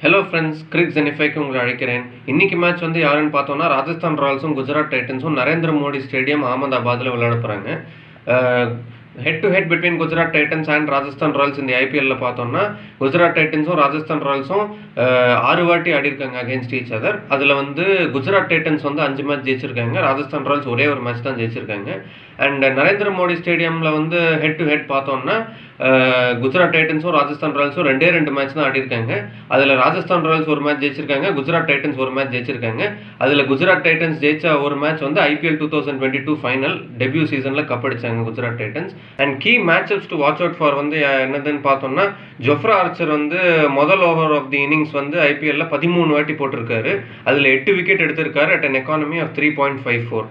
Hello friends, கிரிக் ஜெனிஃபைக்கு உங்களை அழைக்கிறேன். இன்னைக்கு மேட்ச் வந்து யாருன்னு பார்த்தோம்னா ராஜஸ்தான் ராயல்ஸும் குஜராத் டைட்டன்ஸும் நரேந்திர மோடி ஸ்டேடியம் அகமதாபாத்தில் விளையாட போகிறாங்க. Head to head between Gujarat Titans and Rajasthan Royals இந்த ஐபிஎல்ல பார்த்தோம்னா குஜராத் டைட்டன்ஸும் ராஜஸ்தான் ராயல்ஸும் 6 வாட்டி ஆடிருக்காங்க அகேன்ஸ்ட் ஈச் அதர். அதில் வந்து குஜராத் டைட்டன்ஸ் வந்து 5 மேட்ச் ஜெயிச்சிருக்காங்க, ராஜஸ்தான் ராயல்ஸ் ஒரே ஒரு மேட்ச் தான் ஜெயிச்சிருக்காங்க. அண்ட் நரேந்திர மோடி ஸ்டேடியமில் வந்து ஹெட் டு ஹெட் பார்த்தோம்னா குஜராத் டைட்டன்ஸும் ராஜஸ்தான் ராயல்ஸும் 2 மேட்ச் தான் ஆடிருக்காங்க. அதில் ராஜஸ்தான் ராயல்ஸ் ஒரு மேட்ச் ஜெயிச்சிருக்காங்க, குஜராத் டைட்டன்ஸ் ஒரு மேட்ச் ஜெயிச்சிருக்காங்க. அதில் குஜராத் டைட்டன்ஸ் ஜெயிச்ச ஒரு மேட்ச் வந்து ஐபிஎல் 2022 ஃபைனல் டெபியூ சீசனில் கப் அடிச்சாங்க Gujarat Titans. And key matchups to watch out for வந்து என்னதுன்னு பார்த்தோம்னா ஜொஃப்ரா ஆர்ச்சர் வந்து முதல் ஓவர் ஆஃப் தி இன்னிங்ஸ் வந்து ஐபிஎல்ல 13 வாட்டி போட்டிருக்காரு. அதில் 8 விக்கெட் எடுத்திருக்காரு at an economy of 3.54.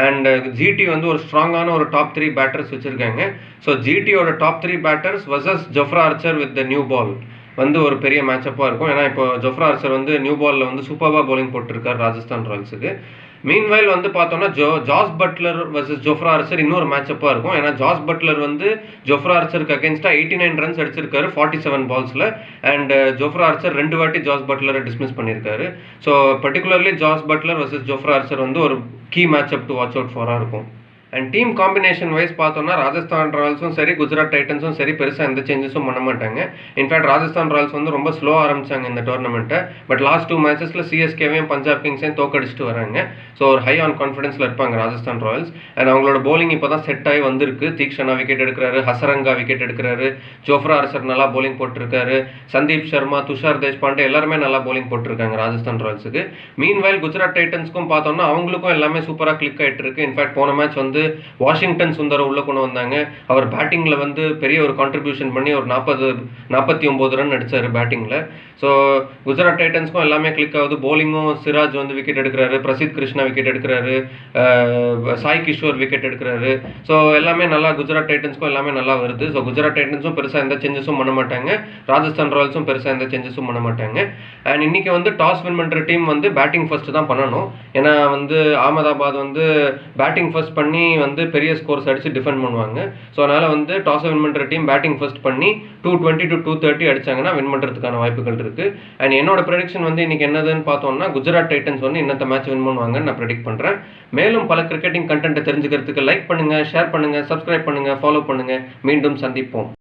And GT வந்து ஒரு ஸ்ட்ராங்கான ஒரு டாப் 3 பேட்டர்ஸ் வச்சுருக்காங்க. ஸோ ஜிடியோட top 3 batters versus Jofra Archer with the new ball வந்து ஒரு பெரிய மேட்சப்பாக இருக்கும். ஏன்னா இப்போ ஜொஃப்ரா ஆர்ச்சர் வந்து நியூ பாலில் வந்து சூப்பராக பவுலிங் போட்டிருக்காரு ராஜஸ்தான் ராயல்ஸுக்கு. மீன்வைல் வந்து பார்த்தோம்னா Jos Buttler versus Jofra Archer இன்னொரு மேட்சப்பாக இருக்கும். ஏன்னா ஜாஸ் பட்லர் வந்து ஜொஃப்ரா ஆர்ச்சருக்கு அகேன்ஸ்டாக 89 ரன்ஸ் அடிச்சிருக்காரு 47 பால்ஸில். அண்ட் ஜொஃப்ரா ஆர்ச்சர் 2 வாட்டி ஜாஸ் பட்லரை டிஸ்மிஸ் பண்ணியிருக்காரு. So particularly Jos Buttler versus Jofra Archer வந்து ஒரு key matchup to watch out ஃபாராக இருக்கும். அண்ட் டீம் காம்பினேஷன் வைஸ் பார்த்தோம்னா ராஜஸ்தான் ராயல்ஸும் சரி குஜராத் டைட்டன்ஸும் சரி பெருசாக எந்த சேஞ்சஸும் பண்ண மாட்டாங்க. இன்ஃபேக்ட் ராஜஸ்தான் ராயல்ஸ் வந்து ரொம்ப ஸ்லோ ஆரம்பிச்சாங்க இந்த டோர்னமெண்ட்டை. பட் லாஸ்ட் 2 மேட்சஸில் சிஎஸ்கேவையும் பஞ்சாப் கிங்ஸையும் தோக்கடிச்சிட்டு வராங்க. ஸோ ஒரு ஹை ஆன் கான்ஃபிடன்ஸில் இருப்பாங்க ராஜஸ்தான் ராயல்ஸ். அண்ட் அவங்களோட போலிங் இப்போ தான் செட் ஆகி வந்திருக்கு. தீக்ஷனா விக்கெட் எடுக்கிறாரு, ஹசரங்கா விக்கெட் எடுக்கிறாரு, ஜோஃப்ரா ஆர்ச்சர் நல்லா போலிங் போட்டிருக்காரு, சந்தீப் சர்மா, துஷார் தேஷ்பாண்டே எல்லாருமே நல்லா போலிங் போட்டிருக்காங்க ராஜஸ்தான் ராயல்ஸுக்கு. மீன்வைல் குஜராத் டைட்டன்ஸ்க்கும் பார்த்தோம்னா அவங்களுக்கும் எல்லாமே சூப்பராக கிளிக் ஆகிட்டு இருக்கு. இன்ஃபேக்ட் போன மேட்ச் வந்து வாஷிங்டன் சுந்தர் உள்ள கொண்டு வந்தாங்க. அவர் பேட்டிங்கில் வந்து பெரிய ஒரு கான்ட்ரிபியூஷன் பண்ணி ஒரு 49 ரன் அடித்தார் பேட்டிங்கில். ஸோ குஜராத் டைட்டன்ஸ்க்கும் எல்லாமே கிளிக் ஆகுது. போலிங்கும் சிராஜ் வந்து விக்கெட் எடுக்கிறாரு, பிரசித் கிருஷ்ணா விக்கெட் எடுக்கிறாரு, சாய் கிஷோர் விக்கெட் எடுக்கிறாரு. ஸோ எல்லாமே நல்லா குஜராத் டைட்டன்ஸ்க்கும் எல்லாமே நல்லா வருது. ஸோ குஜராத் டைட்டன்ஸும் பெருசாக எந்த சேஞ்சஸும் பண்ண மாட்டாங்க, ராஜஸ்தான் ராயல்ஸும் பெருசாக எந்த சேஞ்சஸும் பண்ண மாட்டாங்க. அண்ட் இன்னைக்கு வந்து டாஸ் வின் பண்ணுற டீம் வந்து பேட்டிங் ஃபர்ஸ்ட் தான் பண்ணணும். ஏன்னா வந்து அகமதாபாத் வந்து பேட்டிங் ஃபர்ஸ்ட் பண்ணி வந்து பெரிய ஸ்கோர்ஸ் அடிச்சு டிஃபெண்ட் பண்ணுவாங்க. ஸோ அதனால் வந்து டாஸ் வின் பண்ணுற டீம் பேட்டிங் ஃபர்ஸ்ட் பண்ணி 220 to 230 அடிச்சாங்கன்னா வின் பண்ணுறதுக்கான வாய்ப்புகள் இருக்குது. அண்ட் என்னோட ப்ரெடிக்ஷன் வந்து இன்னைக்கு என்னதுன்னு பார்த்தோம்னா குஜராத் டைட்டன்ஸ் வந்து இன்னத்த மேட்ச் வின் பண்ணுவாங்கன்னு நான் ப்ரெடிக்ட் பண்ணுறேன். மேலும் பல கிரிக்கெட்டிங் கண்டென்ட்டை தெரிஞ்சுக்கிறதுக்கு லைக் பண்ணுங்கள், ஷேர் பண்ணுங்கள், சப்ஸ்கிரைப் பண்ணுங்கள், ஃபாலோ பண்ணுங்கள். மீண்டும் சந்திப்போம்.